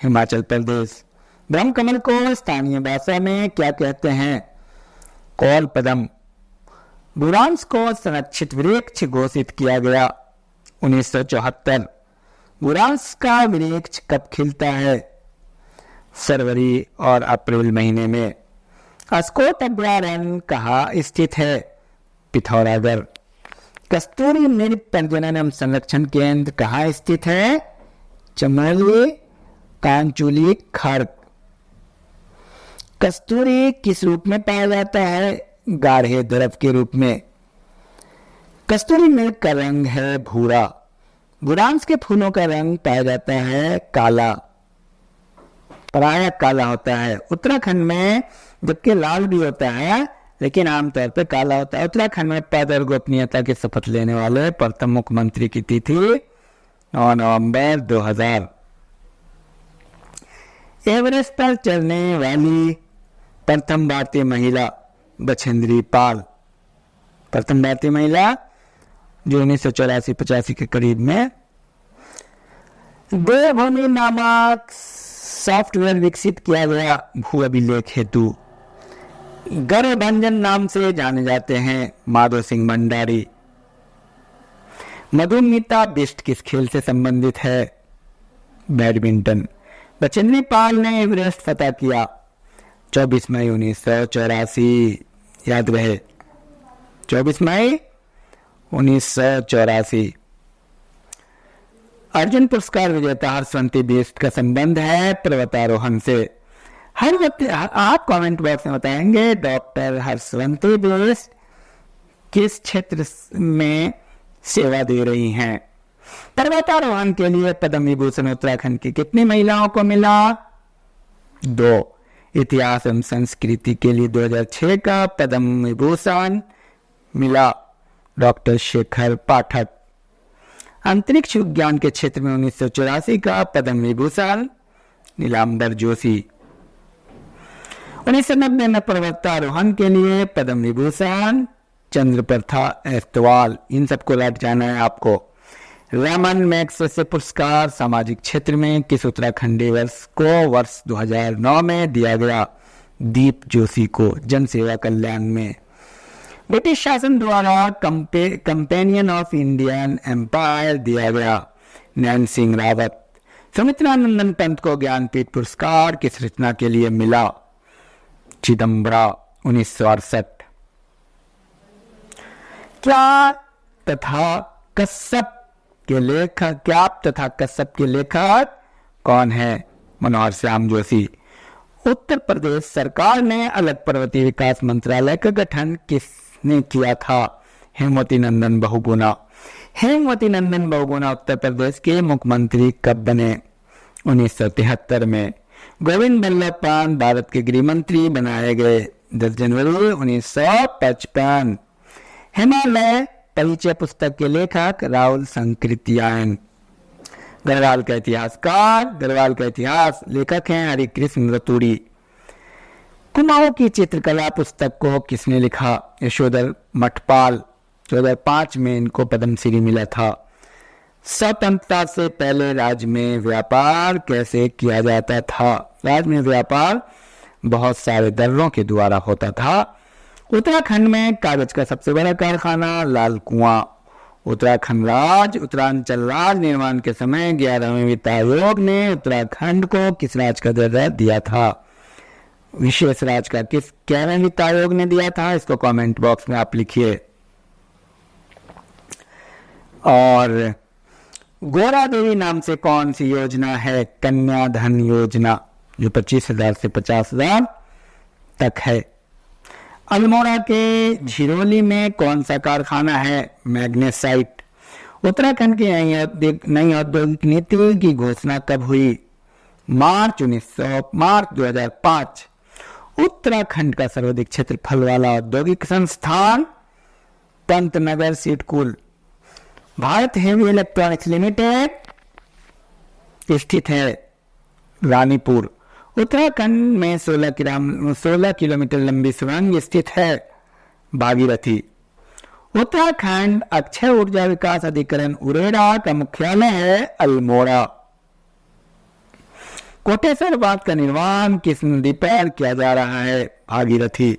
हिमाचल प्रदेश। ब्रह्मकमल को स्थानीय भाषा में क्या कहते हैं? कौल पदम। बुरांश को संरक्षित वृक्ष घोषित किया गया 1974। बुरांश का वृक्ष कब खिलता है? फरवरी और अप्रैल महीने में। अस्कोट अभ्यारण्य कहाँ स्थित है? पिथौरागढ़। कस्तूरी मृग प्रजनन एवं संरक्षण केंद्र कहाँ स्थित है? चमोली कांचुली खर्क। कस्तूरी किस रूप में पाया जाता है? गाढ़े द्रव के रूप में। कस्तूरी मृग का रंग है भूरा। बुरांश के फूलों का रंग पाया जाता है काला, प्रायः काला होता है। उत्तराखंड में जबकि लाल भी होता है लेकिन आमतौर पर काला होता है। उत्तराखंड में पद और गोपनीयता की शपथ लेने वाले प्रथम मुख्यमंत्री की तिथि 9 नवंबर 2000। एवरेस्ट पर चढ़ने वाली प्रथम भारतीय महिला बछेंद्री पाल। प्रथम भारतीय महिला जो 1984-85 के करीब में। देवभूमि नामक सॉफ्टवेयर विकसित किया गया भू अभिलेख हेतु। गर्भभंजन नाम से जाने जाते हैं माधव सिंह भंडारी। मधुमिता बिष्ट किस खेल से संबंधित है? बैडमिंटन। बछेंद्री पाल ने एवरेस्ट फतह किया 24 मई 1984। याद रहे 24 मई 1984। अर्जुन पुरस्कार विजेता हर्षवंती बिष्ट का संबंध है पर्वतारोहण से। हर व्यक्ति आप कमेंट बॉक्स में बताएंगे डॉक्टर हर्षवंती बिष्ट किस क्षेत्र में सेवा दे रही हैं। पर्वतारोहण के लिए पद्म विभूषण उत्तराखंड की कितनी महिलाओं को मिला? 2। इतिहास एवं संस्कृति के लिए 2006 का पद्म विभूषण मिला डॉक्टर शेखर पाठक। अंतरिक्ष विज्ञान के क्षेत्र में 1984 का पद्म विभूषण नीलांबर जोशी। 1990 में पर्वतारोहण के लिए पद्म विभूषण चंद्रप्रथा एस्तवाल। इन सबको रट जाना है आपको। रमन मैग्सेसे पुरस्कार सामाजिक क्षेत्र में किस उत्तराखंडी वर्ष 2009 में दिया गया? दीप जोशी को जन सेवा कल्याण में। ब्रिटिश शासन द्वारा कंपेनियन ऑफ इंडियन एम्पायर दिया गया नैन सिंह रावत। सुमित्रा नंदन पंत को ज्ञानपीठ पुरस्कार किस रचना के लिए मिला? चिदम्बरा 1968। क्या तथा कश्यप के लेखक कौन है? मनोहर श्याम जोशी। उत्तर प्रदेश सरकार ने अलग पर्वतीय विकास मंत्रालय का गठन किसने किया था? हेमवती नंदन बहुगुणा। हेमवती नंदन बहुगुणा उत्तर प्रदेश के मुख्यमंत्री कब बने? 1973 में। गोविंद बल्लभ पंत भारत के गृह मंत्री बनाए गए 10 जनवरी 1955। हिमालय परिचय पुस्तक के लेखक राहुल संकृत्यायन। गढ़वाल का इतिहासकार, गढ़वाल का इतिहास लेखक हैं हरिकृष्ण रतूड़ी। कुमाऊं की चित्रकला पुस्तक को किसने लिखा? यशोधर मठपाल। 2005 में इनको पद्मश्री मिला था। स्वतंत्रता से पहले राज्य में व्यापार कैसे किया जाता था? राज्य में व्यापार बहुत सारे दर्रों के द्वारा होता था। उत्तराखंड में कागज का सबसे बड़ा कारखाना लाल कुआं। उत्तरांचल राज्य निर्माण के समय 11वें वित्त आयोग ने उत्तराखंड को किस राज्य का दर्जा दिया था? विशेष राज्य का। किस 11वें वित्त आयोग ने दिया था? इसको कमेंट बॉक्स में आप लिखिए। और गोरा देवी नाम से कौन सी योजना है? कन्या धन योजना, जो 25,000 से 50,000 तक है। अल्मोड़ा के झिरोली में कौन सा कारखाना है? मैग्नेसाइट। उत्तराखंड की नई औद्योगिक नीति की घोषणा कब हुई? मार्च 2005। उत्तराखंड का सर्वाधिक क्षेत्रफल वाला औद्योगिक संस्थान Pantnagar SIDCUL. Bharat heavy electronics limited स्थित है रानीपुर। उत्तराखंड में 16 किलोमीटर लंबी सुरंग स्थित है भागीरथी। उत्तराखंड अक्षय ऊर्जा विकास अधिकरण उरेडा का मुख्यालय है अल्मोड़ा। कोटेश्वर बांध का निर्माण किस नदी पर किया जा रहा है? भागीरथी।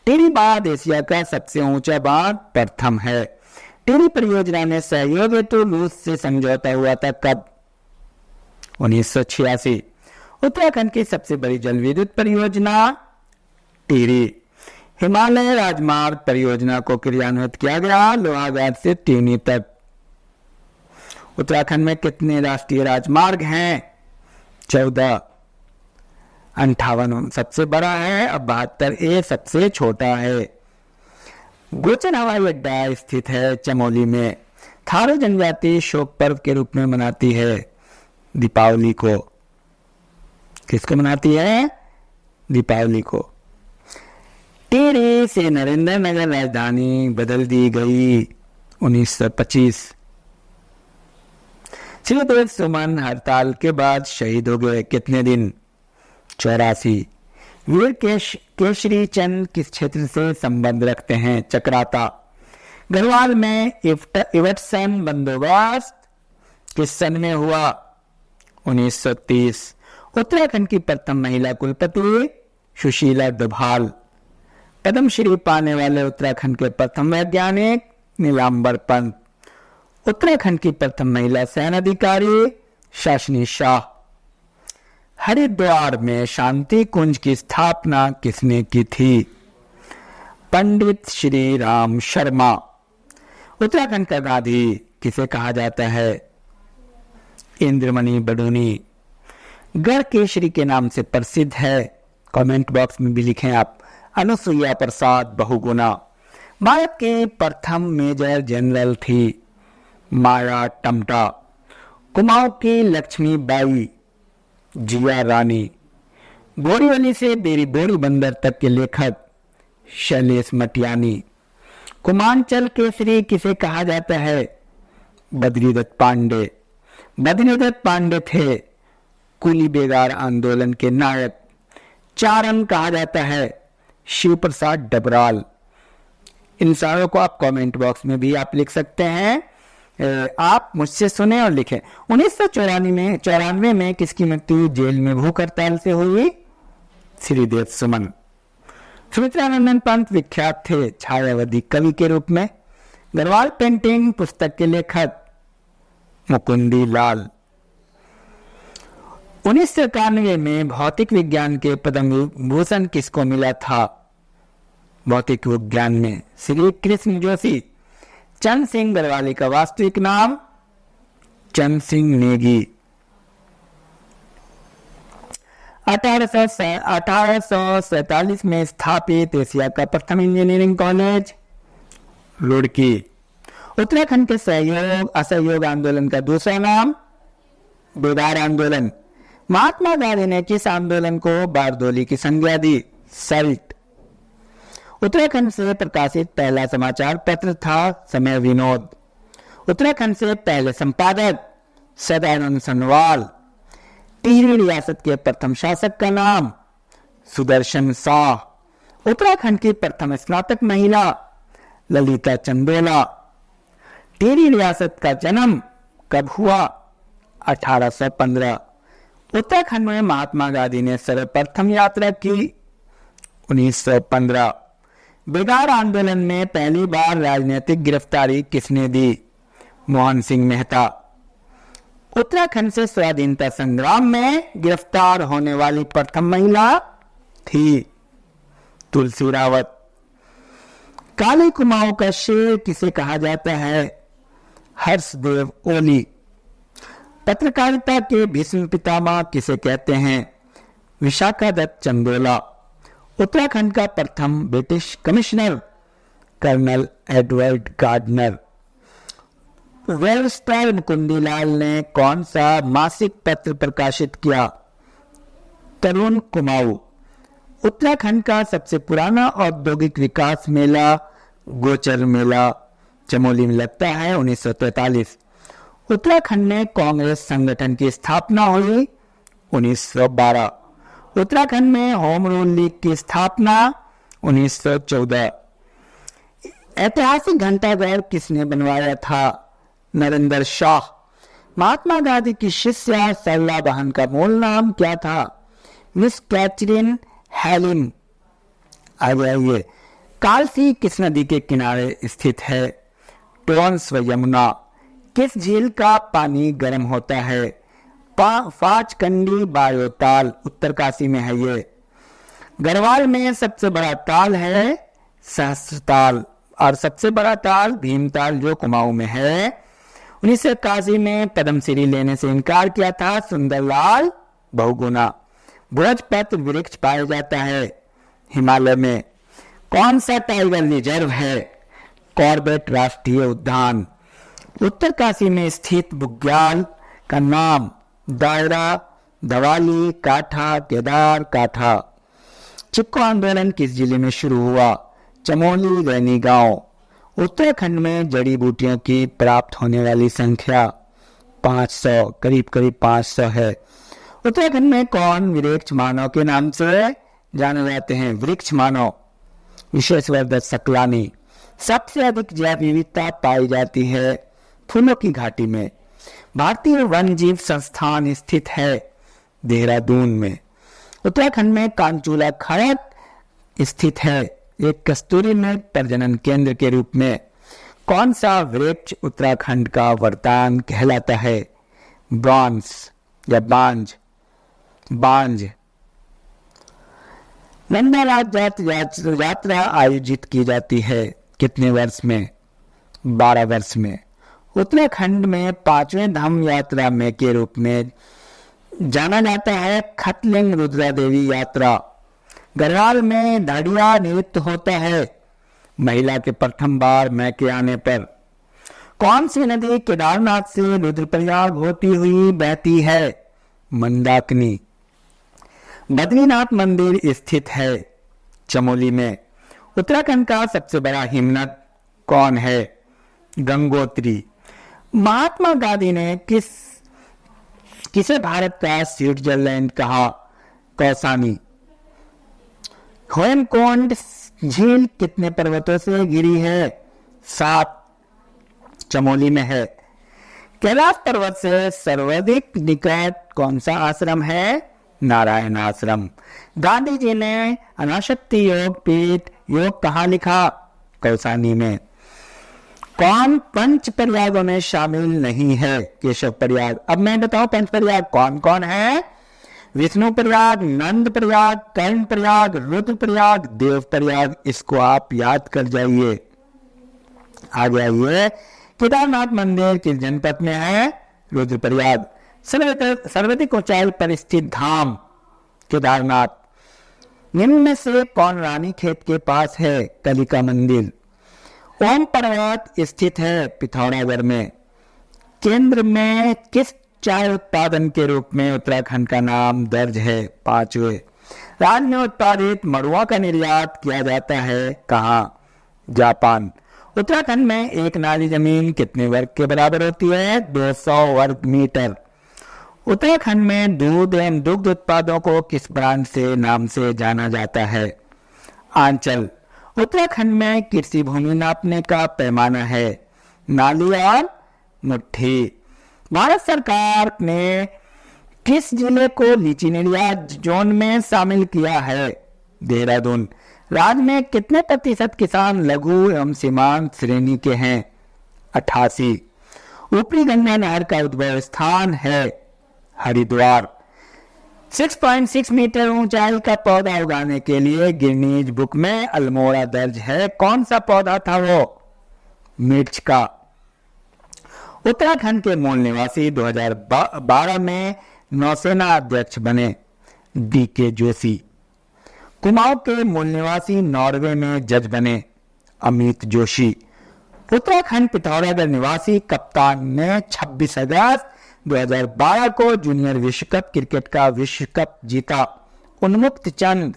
टिहरी बांध एशिया का सबसे ऊंचा बांध प्रथम है। टिहरी परियोजना में सहयोग हेतु रूस से समझौता हुआ था कब? 1986। उत्तराखंड की सबसे बड़ी जल विद्युत परियोजना टिहरी। हिमालय राजमार्ग परियोजना को क्रियान्वित किया गया लोहाघाट से टिहरी तक। उत्तराखंड में कितने राष्ट्रीय राजमार्ग हैं? 14। 58 सबसे बड़ा है और 72A सबसे छोटा है। गोचन हवाई अड्डा स्थित है चमोली में। थारू जनजाति शोक पर्व के रूप में मनाती है दीपावली को। किसको मनाती है? दीपावली को। टिहरी से नरेंद्र नगर राजधानी बदल दी गई 1925। श्रीदेव सुमन हड़ताल के बाद शहीद हो गए कितने दिन? 84। वीर केशरी चंद किस क्षेत्र से संबंध रखते हैं? चक्राता। गढ़वाल में इवटसन बंदोबस्त किस सन में हुआ? 1930। उत्तराखंड की प्रथम महिला कुलपति सुशीला डोभाल। पद्मश्री पाने वाले उत्तराखंड के प्रथम वैज्ञानिक नीलांबर पंत। उत्तराखंड की प्रथम महिला सेना अधिकारी शासनी शाह। हरिद्वार में शांति कुंज की स्थापना किसने की थी? पंडित श्री राम शर्मा। उत्तराखंड का गांधी किसे कहा जाता है? इंद्रमणि बडोनी। गढ़ केशरी के नाम से प्रसिद्ध है, कमेंट बॉक्स में भी लिखें आप। अनुसुईया प्रसाद बहुगुणा। भारत के प्रथम मेजर जनरल थी माया टमटा। कुमाऊं की लक्ष्मी बाई जिया रानी। बोरीवली से बेरी बोरी बंदर तक के लेखक शैलेश मटियानी। कुमांचल केसरी किसे कहा जाता है? बद्रीदत्त पांडे। बद्रीदत्त पांडे थे कुली बेगार आंदोलन के नायक। चारण कहा जाता है शिव प्रसाद डबराल। इन सारों को आप कमेंट बॉक्स में भी आप लिख सकते हैं। आप मुझसे सुने और लिखें। 1994 में किसकी मृत्यु जेल में भूख हड़ताल से हुई? श्रीदेव सुमन। सुमित्रानंदन पंत विख्यात थे छायावादी कवि के रूप में। गढ़वाल पेंटिंग पुस्तक के लेखक मुकुंदी लाल। 1991 में भौतिक विज्ञान के पद्म भूषण किसको मिला था? भौतिक विज्ञान में श्री कृष्ण जोशी। चंद सिंह गढ़वाली का वास्तविक नाम चंद सिंह नेगी। 1847 में स्थापित एशिया का प्रथम इंजीनियरिंग कॉलेज रुड़की। उत्तराखंड के सहयोग असहयोग आंदोलन का दूसरा नाम बेदार आंदोलन। महात्मा गांधी ने किस आंदोलन को बारदोली की संज्ञा दी? सल्ट। उत्तराखंड से प्रकाशित पहला समाचार पत्र था समय विनोद। उत्तराखंड से पहले संपादक सदानंद सनवाल। टिहरी रियासत के प्रथम शासक का नाम सुदर्शन शाह। उत्तराखंड की प्रथम स्नातक महिला ललिता चंदोला। टिहरी रियासत का जन्म कब हुआ? 1815। उत्तराखंड में महात्मा गांधी ने सर्वप्रथम यात्रा की 1915। बेदार आंदोलन में पहली बार राजनीतिक गिरफ्तारी किसने दी? मोहन सिंह मेहता। उत्तराखंड से स्वाधीनता संग्राम में गिरफ्तार होने वाली प्रथम महिला थी तुलसी रावत। काले कुमाऊं का शेर किसे कहा जाता है? हर्षदेव ओली। पत्रकारिता के भीष्म पितामह किसे कहते हैं? विशाखा दत्त चंदोला। उत्तराखंड का प्रथम British commissioner colonel Edward Gardner. वेलस्टर मुकुंदीलाल ने कौन सा मासिक पत्र प्रकाशित किया? तरुण कुमाऊं। उत्तराखंड का सबसे पुराना औद्योगिक विकास मेला गोचर मेला चमोली में लगता है 1943। उत्तराखंड में कांग्रेस संगठन की स्थापना हुई 1912। उत्तराखंड में होम रूल लीग की स्थापना 1914। ऐतिहासिक घंटाघर किसने बनवाया था? नरेंद्र शाह। महात्मा गांधी की शिष्या सरला बहन का मूल नाम क्या था? Miss Catherine Helim. आइए, कालसी किस नदी के किनारे स्थित है? टोंस व यमुना। किस झील का पानी गर्म होता है? फाचकंडी बायोताल उत्तरकाशी में है ये। गढ़वाल में सबसे बड़ा ताल है सहस्त्रताल और सबसे बड़ा ताल भीमताल जो कुमाऊं में है। 1981 में पद्मश्री लेने से इनकार किया था सुंदरलाल बहुगुणा। बृहस्पति वृक्ष पाया जाता है हिमालय में। कौन सा टाइगर रिजर्व है? कॉर्बेट राष्ट्रीय उद्यान। उत्तरकाशी में स्थित बुग्याल का नाम दायरा, दवाली, काठा, केदार काठा। चिपको आंदोलन किस जिले में शुरू हुआ? चमोली, रैनी गांव। उत्तराखंड में जड़ी बूटियों की प्राप्त होने वाली संख्या 500, करीब 500 है। उत्तराखंड में कौन वृक्ष मानव के नाम से जाने जाते हैं? वृक्ष मानव विशेषवर्धन सकलानी। सबसे अधिक जैव विविधता पाई जाती है फूलों की घाटी में। भारतीय वन जीव संस्थान स्थित है देहरादून में। उत्तराखंड में कांचूला खड़क स्थित है एक कस्तूरी मृग प्रजनन केंद्र के रूप में। कौन सा वृक्ष उत्तराखंड का वरदान कहलाता है? ब्रॉन्ज या बांज। नंदा यात्रा आयोजित की जाती है कितने वर्ष में? 12 वर्ष में। उत्तराखंड में 5वें धम्म यात्रा में के रूप में जाना जाता है खतलिंग रुद्रा देवी यात्रा। गढ़वाल में दाड़िया नृत्य होता है महिला के प्रथम बार मैके आने पर। कौन सी नदी केदारनाथ से रुद्रप्रयाग होती हुई बहती है? मंदाकिनी। बद्रीनाथ मंदिर स्थित है चमोली में। उत्तराखंड का सबसे बड़ा हिमनद कौन है? गंगोत्री। महात्मा गांधी ने किसे भारत का स्विट्जरलैंड कहा? कौसानी। हेमकुंड झील कितने पर्वतों से घिरी है? 7 चमोली में है। कैलाश पर्वत से सर्वाधिक निकट कौन सा आश्रम है? नारायण आश्रम। गांधी जी ने अनाशक्ति योग पीठ योग कहाँ लिखा? कौसानी में। कौन पंच प्रयागों में शामिल नहीं है? केशव प्रयाग। अब मैं बताऊं पंच प्रयाग कौन कौन है? विष्णु प्रयाग, नंद प्रयाग, कर्ण प्रयाग, रुद्र प्रयाग, देव प्रयाग, इसको आप याद कर जाइए। आगे आइए, केदारनाथ मंदिर किस जनपद में है? रुद्रप्रयाग। सर्वाधिक ऊंचाई पर स्थित धाम केदारनाथ। निम्न में से कौन रानीखेत के पास है? कलिका मंदिर। ओम पर्वत स्थित है पिथौरागढ़ में। केंद्र में किस चाय उत्पादन के रूप में उत्तराखंड का नाम दर्ज है? पांचवे। राज्य में उत्पादित मड़ुआ का निर्यात किया जाता है कहाँ? जापान। उत्तराखंड में एक नाली जमीन कितने वर्ग के बराबर होती है? 200 वर्ग मीटर। उत्तराखंड में दूध एवं दुग्ध उत्पादों को किस ब्रांड से नाम से जाना जाता है? आंचल। उत्तराखंड में कृषि भूमि नापने का पैमाना है? नाली और मुट्ठी। भारत सरकार ने किस जिले को लीची निर्यात जोन में शामिल किया है? देहरादून। राज्य में कितने प्रतिशत किसान लघु एवं सीमांत श्रेणी के हैं? 88। ऊपरी गंगा नहर का उद्भव स्थान है? हरिद्वार। 6.6 मीटर ऊंचाई का पौधा उगाने के लिए गिनीज बुक में अल्मोड़ा दर्ज है। कौन सा पौधा था वो? मिर्च का। उत्तराखंड के मूल निवासी 2012 में नौसेना अध्यक्ष बने? DK जोशी। कुमाऊं के मूल निवासी नॉर्वे में जज बने? अमित जोशी। उत्तराखंड पिथौरागढ़ निवासी कप्तान ने 26 अगस्त 2012 को जूनियर विश्व कप क्रिकेट का विश्व कप जीता? उन्मुक्त चंद।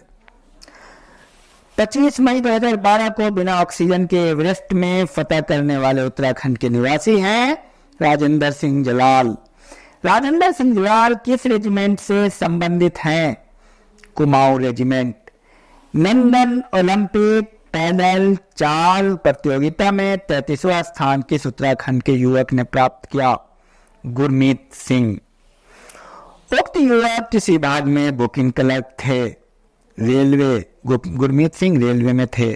25 मई 2012 को बिना ऑक्सीजन के एवरेस्ट में फतह करने वाले उत्तराखंड के निवासी हैं राजेंद्र सिंह जलाल। राजेंद्र सिंह जलाल किस रेजिमेंट से संबंधित हैं? कुमाऊं रेजिमेंट। लंदन ओलंपिक पैदल चाल प्रतियोगिता में 33वां स्थान किस उत्तराखंड के युवक ने प्राप्त किया? गुरमीत सिंह। उक्त युवक किस विभाग में बुकिंग क्लर्क थे? रेलवे। गुरमीत सिंह रेलवे में थे।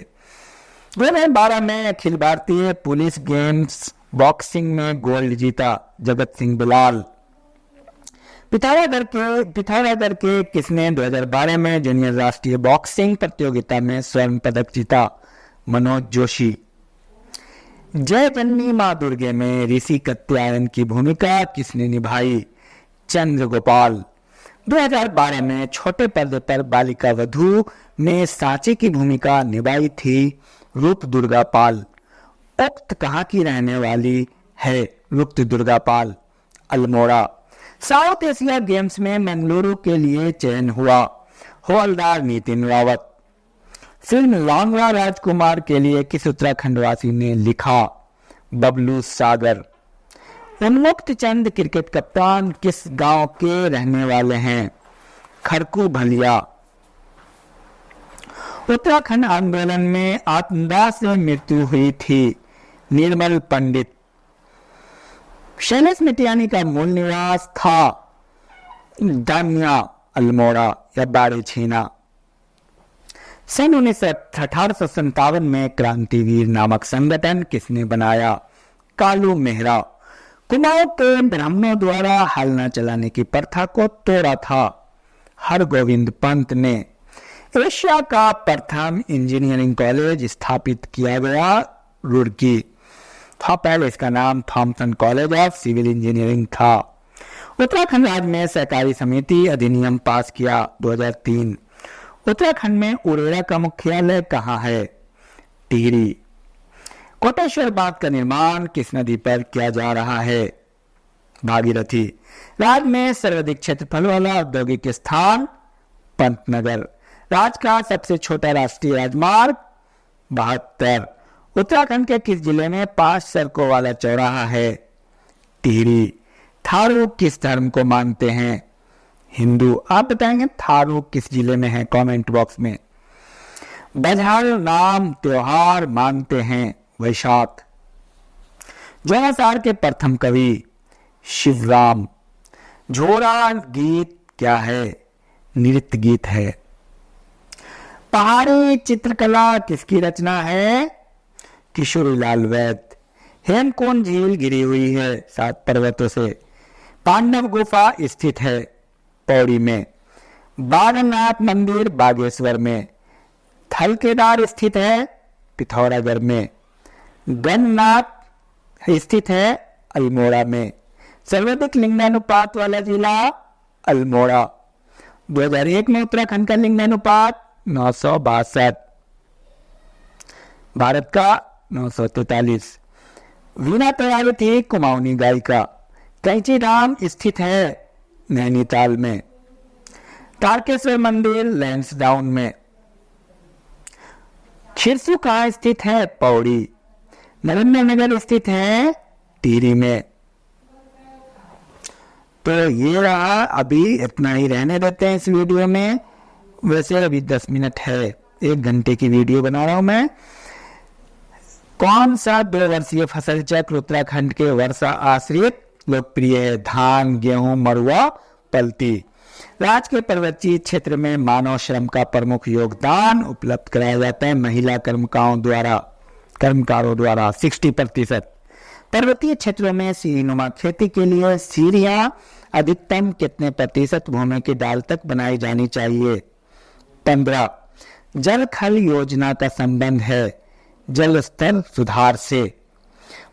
2012 में Akhil Bharatiya police games boxing में गोल्ड जीता? जगत सिंह बिलाल। पिथौरागढ़ के किसने 2012 में जूनियर राष्ट्रीय बॉक्सिंग प्रतियोगिता में स्वर्ण पदक जीता? मनोज जोशी। जय जननी मां दुर्गे में ऋषि कात्यायन की भूमिका किसने निभाई? चंद्र गोपाल। 2012 में छोटे पर्दे पर बालिका वधू ने सांची की भूमिका निभाई थी रूप दुर्गा पाल। उक्त कहाँ की रहने वाली है रूप दुर्गा पाल? अल्मोड़ा। साउथ एशिया गेम्स में मंगलुरु के लिए चयन हुआ? हवलदार नितिन रावत। फिल्म लांगड़ा राजकुमार के लिए किस उत्तराखंड वासी ने लिखा? बबलू सागर। उन्मुक्त चंद क्रिकेट कप्तान किस गांव के रहने वाले हैं? खड़कू भलिया। उत्तराखंड आंदोलन में आत्मदाह से मृत्यु हुई थी? निर्मल पंडित। शैलेश मिटियानी का मूल निवास था दामिया, अल्मोड़ा या बाड़ी छीना। सन 1857 में क्रांतिवीर नामक संगठन किसने बनाया? कालू मेहरा। कुमाऊं के ब्राह्मणों द्वारा हल न चलाने की प्रथा को तोड़ा था? हरगोविंद पंत ने। एशिया का प्रथम इंजीनियरिंग कॉलेज स्थापित किया गया? रुड़की था। पहले इसका नाम Thomson college of civil engineering था। उत्तराखंड राज्य में सहकारी समिति अधिनियम पास किया 2003। उत्तराखंड में उरेडा का मुख्यालय कहाँ है? टिहरी। कोटेश्वर बांध का निर्माण किस नदी पर किया जा रहा है? भागीरथी। राज्य में सर्वाधिक क्षेत्रफल वाला औद्योगिक स्थान? पंतनगर। राज्य का सबसे छोटा राष्ट्रीय राजमार्ग? 72। उत्तराखंड के किस जिले में 5 सड़कों वाला चौराहा है? टिहरी। थारू किस धर्म को मानते हैं? हिंदू। आप बताएंगे थारू किस जिले में है? कमेंट बॉक्स में। बजहर नाम त्योहार मानते हैं? वैशाख। जौनासार के प्रथम कवि? शिवराम। झोरा गीत क्या है? नृत्य गीत है। पहाड़ी चित्रकला किसकी रचना है? किशोरीलाल वैद्य। हेमकुंड झील गिरी हुई है 7 पर्वतों से। पांडव गुफा स्थित है पौड़ी में। बागनाथ मंदिर बागेश्वर में। थल केदार स्थित है पिथौरागढ़ में। गणनाथ स्थित है अल्मोड़ा में। सर्वाधिक लिंगानुपात वाला जिला अल्मोड़ा। 2001 में उत्तराखंड का लिंगानुपात 962, भारत का 943। वीणा तिवारी थी कुमाऊनी गायिका। कैंची धाम स्थित है नैनीताल में। तारकेश्वर मंदिर लैंसडाउन में। खिरसू कहाँ स्थित है? पौड़ी। नरेंद्रनगर स्थित है टिहरी में। तो ये रहा, अभी इतना ही रहने देते हैं इस वीडियो में। वैसे अभी 10 मिनट है, 1 घंटे की वीडियो बना रहा हूं मैं। कौन सा 2 वर्षीय फसल चक्र उत्तराखंड के वर्षा आश्रित लोकप्रिय है? धान, गेहूं, मरुआ, पलती। राज्य के पर्वतीय क्षेत्र में मानव श्रम का प्रमुख योगदान उपलब्ध कराया जाता है महिला कर्मकारों द्वारा 60%। पर्वतीय क्षेत्रों में सीढ़ीनुमा खेती के लिए सीढ़ियां अधिकतम कितने प्रतिशत भूमि की डाल तक बनाई जानी चाहिए? 15। जल खल योजना का संबंध है जल स्तर सुधार से।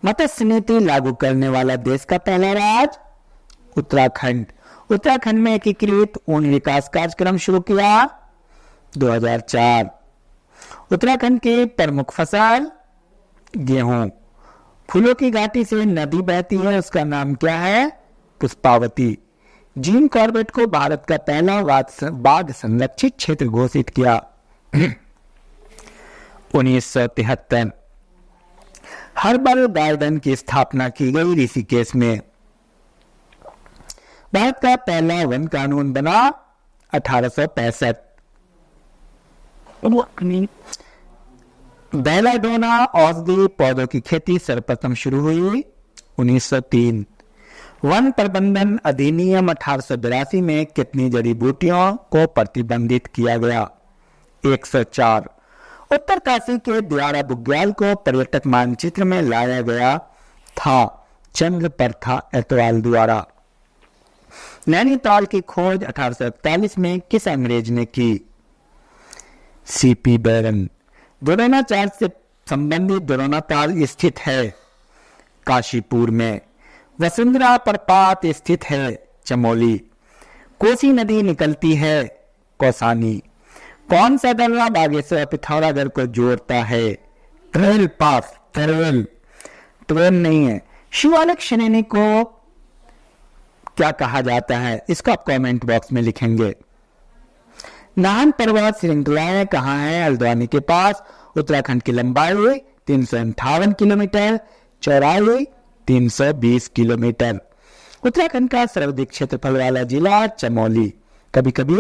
मत्स्य नीति लागू करने वाला देश का पहला राज्य उत्तराखंड। उत्तराखंड में एकीकृत ऊन विकास कार्यक्रम शुरू किया 2004। उत्तराखंड की प्रमुख फसल गेहूं। फूलों की घाटी से नदी बहती है, उसका नाम क्या है? पुष्पावती। जिम कॉर्बेट को भारत का पहला बाघ संरक्षित क्षेत्र घोषित किया 1973। हर्बल गार्डन की स्थापना की गई ऋषिकेश में। भारत का पहला वन कानून बना 1865। बेलाडोना औषधि पौधों की खेती सर्वप्रथम शुरू हुई 1903। वन प्रबंधन अधिनियम 1882 में कितनी जड़ी बूटियों को प्रतिबंधित किया गया? 104। उत्तरकाशी के द्वारा बुग्याल को पर्यटक मानचित्र में लाया गया था चंद्रप्रथा एतवाल द्वारा। नैनीताल की खोज 1841 में किस अंग्रेज ने की? सीपी बैरन। द्रोणाचार्य से संबंधित द्रोणाताल स्थित है काशीपुर में। वसुंधरा प्रपात स्थित है चमोली। कोसी नदी निकलती है कौसानी। कौन सा दर्रा बागेश्वर पिथौरागढ़ को जोड़ता है? ट्रेल पास। ट्रेन नहीं है। शिवालिक श्रेणी को क्या कहा जाता है? इसको आप कमेंट बॉक्स में लिखेंगे। नाहन पर्वत श्रृंखलाएं कहाँ है? हल्द्वानी के पास। उत्तराखंड की लंबाई 358 किलोमीटर, चौड़ाई 320 किलोमीटर। उत्तराखंड का सर्वाधिक क्षेत्रफल वाला जिला चमोली। कभी कभी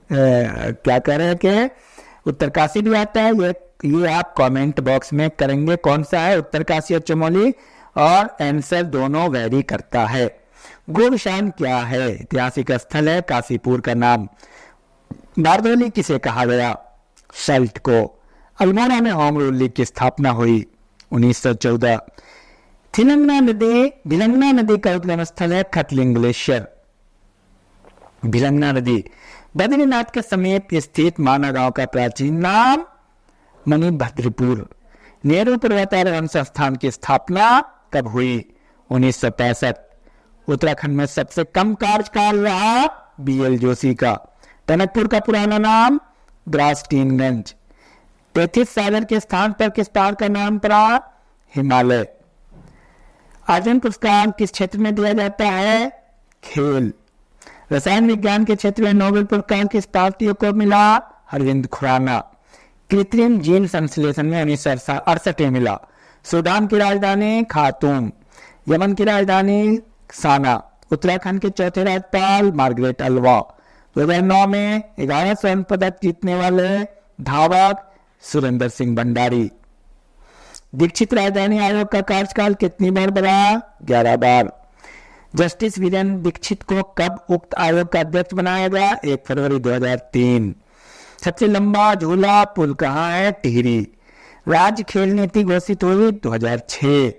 क्या कह रहे हैं कि उत्तरकाशी भी आता है, ये आप कमेंट बॉक्स में करेंगे कौन सा है, उत्तरकाशी और चमोली, और आंसर दोनों वैरी करता है। गोविशान क्या है? ऐतिहासिक स्थल है काशीपुर का नाम। बारदोली किसे कहा गया? सल्ट को। अल्मोड़ा में होम रूल लीग की स्थापना हुई 1914। भिलंगना नदी का उद्गम स्थल है खतलिंग ग्लेशियर। भिलंगना नदी। बद्रीनाथ के समीप स्थित माना गांव का प्राचीन नाम मणिभद्रपुर। नेहरू पर्वतारोहण संस्थान की स्थापना कब हुई? 1965। उत्तराखंड में सबसे कम कार्यकाल रहा बीएल जोशी का। टनकपुर का पुराना नाम द्रास्टीनगंज। 33 सागर के स्थान पर किस पहाड़ का नाम पड़ा? हिमालय। अर्जुन पुरस्कार किस क्षेत्र में दिया जाता है? खेल। रसायन विज्ञान के क्षेत्र में नोबेल पुरस्कार किस भारतीय को मिला? अरविंद खुराना। कृत्रिम जीन संश्लेषण में 1968 में मिला। सूडान की राजधानी खार्तूम। यमन की राजधानी साना। उत्तराखंड के चौथे राज्यपाल मार्गरेट अल्वा। 2009 में 11 स्वर्ण पदक जीतने वाले धावक सुरेंद्र सिंह भंडारी। दीक्षित राजधानी आयोग का कार्यकाल कितनी बार बढ़ा? 11 बार। जस्टिस वीरेंद्र दीक्षित को कब उक्त आयोग का अध्यक्ष बनाया गया? 1 फरवरी 2003। सबसे लंबा झूला पुल कहाँ है? टिहरी। राज्य खेल नीति घोषित हुई 2006।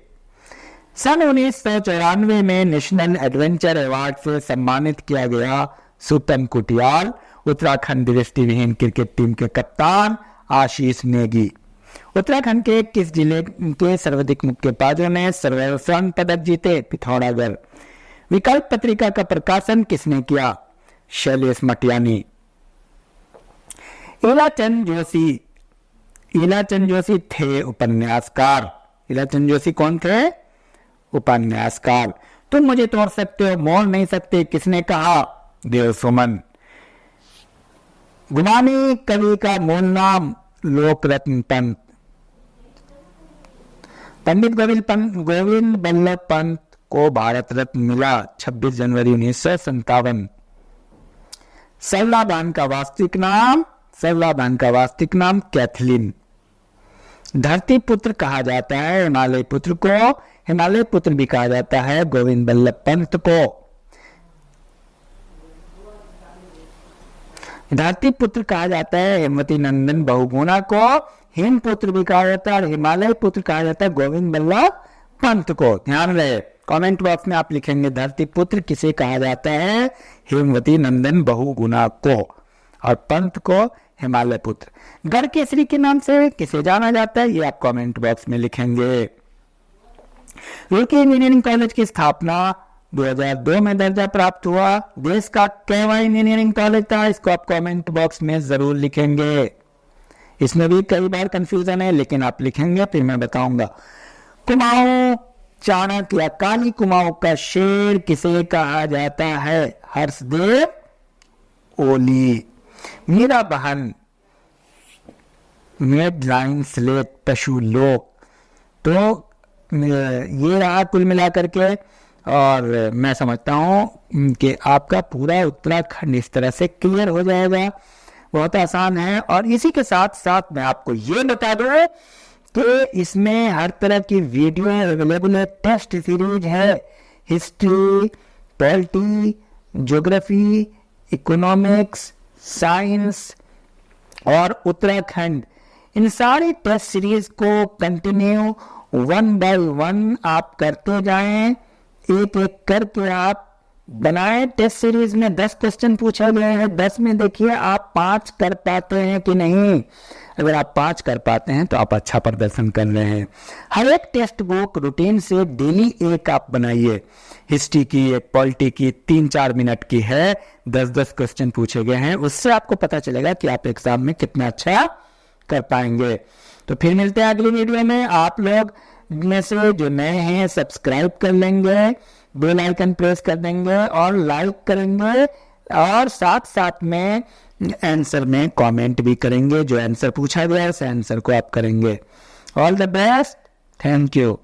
सन 1994 में नेशनल एडवेंचर अवार्ड से सम्मानित किया गया सुतन कुटियाल उत्तराखंड दृष्टिविहीन क्रिकेट टीम के कप्तान आशीष नेगी। उत्तराखंड के किस जिले के सर्वाधिक मुक्केबाजों ने स्वर्ण पदक जीते? पिथौरागढ़। विकल्प पत्रिका का प्रकाशन किसने किया? शैलेश मटियानी। ईलाचंद जोशी थे उपन्यासकार। ईलाचंद जोशी कौन थे? उपन्यासकार। तुम मुझे तोड़ सकते हो, मोड़ नहीं सकते, किसने कहा? देव सुमन। गुमानी कवि का मूल नाम? लोकरत्न पंत। पंडित गोविंद बल्लभ पंत को भारत रत्न मिला 26 जनवरी 1957। सरलाबान का वास्तविक नाम कैथलीन। धरती पुत्र कहा जाता है हिमालय पुत्र को, हिमालय पुत्र भी कहा जाता है गोविंद बल्लभ पंत को। धरती पुत्र कहा जाता है हेमवती नंदन बहुगुणा को, हिम पुत्र भी कहा जाता है और हिमालय पुत्र कहा जाता है गोविंद बल्लभ पंत को। ध्यान रहे, कमेंट बॉक्स में आप लिखेंगे धरती पुत्र किसे कहा जाता है? हेमवती नंदन बहुगुणा को, और पंत को हिमालय पुत्र। गढ़ केसरी के नाम से किसे जाना जाता है? ये आप कमेंट बॉक्स में लिखेंगे। रुड़की इंजीनियरिंग कॉलेज की स्थापना 2002 में दर्जा प्राप्त हुआ। देश का कैवा इंजीनियरिंग कॉलेज था? इसको आप कमेंट बॉक्स में जरूर लिखेंगे। इसमें भी कई बार कंफ्यूजन है, लेकिन आप लिखेंगे फिर मैं बताऊंगा। कुमाऊं चाणक्य या काली कुमाऊं का शेर किसे कहा जाता है? हर्षदेव ओली। मीरा बहन मेड लाइन स्लेट पशु लोक। तो ये रहा कुल मिलाकर के, और मैं समझता हूं कि आपका पूरा उत्तराखंड इस तरह से क्लियर हो जाएगा। बहुत आसान है। और इसी के साथ साथ मैं आपको ये बता दूं कि इसमें हर तरह की वीडियो अवेलेबल है। टेस्ट सीरीज है, history, polity, geography, economics, science और उत्तराखंड, इन सारी टेस्ट सीरीज को कंटिन्यू 1 by 1 आप करते जाएं, एक एक करके आप बनाए। टेस्ट सीरीज में 10 क्वेश्चन पूछा गया है, 10 में देखिए आप 5 कर पाते हैं कि नहीं। अगर आप 5 कर पाते हैं तो आप अच्छा प्रदर्शन कर रहे हैं। हर एक टेक्स्ट बुक रूटीन से डेली एक आप बनाइए। हिस्ट्री की, एक पॉलिटी की 3-4 मिनट की है, 10-10 क्वेश्चन पूछे गए हैं, उससे आपको पता चलेगा कि आप एग्जाम में कितना अच्छा कर पाएंगे। तो फिर मिलते हैं अगली वीडियो में। आप लोग में से जो नए हैं सब्सक्राइब कर लेंगे, बेल आइकन प्रेस कर देंगे और लाइक करेंगे, और साथ साथ में आंसर में कमेंट भी करेंगे। जो आंसर पूछा गया है उस आंसर को आप करेंगे। All the best, thank you.